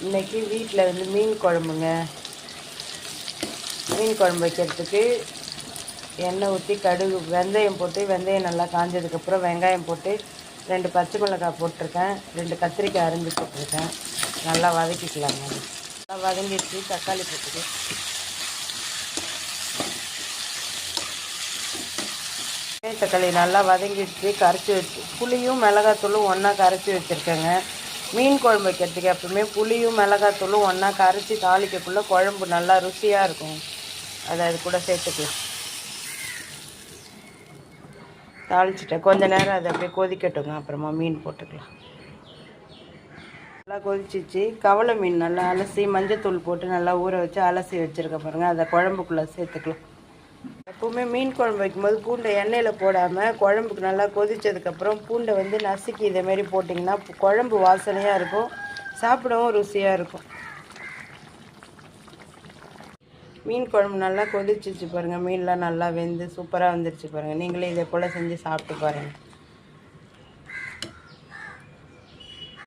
இன்றைக்கி வீட்டில் வந்து மீன் குழம்புங்க. மீன் குழம்பு வைக்கிறதுக்கு எண்ணெய் ஊற்றி கடுகு வெந்தயம் போட்டு, வெந்தயம் நல்லா காஞ்சதுக்கப்புறம் வெங்காயம் போட்டு 2 பச்சை மிளகாய் போட்டிருக்கேன், 2 கத்திரிக்காய் அரிஞ்சு போட்டிருக்கேன். நல்லா வதக்கிக்கலாங்க. நல்லா வதங்கிடுச்சு. தக்காளி போட்டுக்கு தக்காளி நல்லா வதங்கிடுச்சு. கரைச்சி வச்சு புளியும் மிளகாத்தூளும் ஒன்றா கரைச்சி வச்சுருக்கேங்க. மீன் குழம்பு வைக்கிறதுக்கு எப்பவுமே புளியும் மிளகாத்தூளும் ஒன்றா கரைச்சி தாளிக்கக்குள்ளே குழம்பு நல்லா ருசியாக இருக்கும். அதை அது கூட சேர்த்துக்கலாம். தாளிச்சிட்டேன். கொஞ்ச நேரம் அதை அப்படியே கொதிக்கட்டுங்க. அப்புறமா மீன் போட்டுக்கலாம். நல்லா கொதிச்சிச்சு. கவலை மீன் நல்லா அலசி மஞ்சத்தூள் போட்டு நல்லா ஊற வச்சு அலசி வச்சுருக்க பாருங்கள். அதை குழம்புக்குள்ளே சேர்த்துக்கலாம். எப்போவுமே மீன் குழம்பு வைக்கும்போது பூண்டை எண்ணெயில் போடாமல் குழம்புக்கு நல்லா கொதித்ததுக்கப்புறம் பூண்டை வந்து நசுக்கி இதேமாரி போட்டிங்கன்னா குழம்பு வாசனையாக இருக்கும், சாப்பிடவும் ருசியாக இருக்கும். மீன் குழம்பு நல்லா கொதிச்சிச்சு பாருங்கள். மீன்லாம் நல்லா வெந்து சூப்பராக வந்துருச்சு பாருங்கள். நீங்களே இதே போல் செஞ்சு சாப்பிட்டு பாருங்கள்.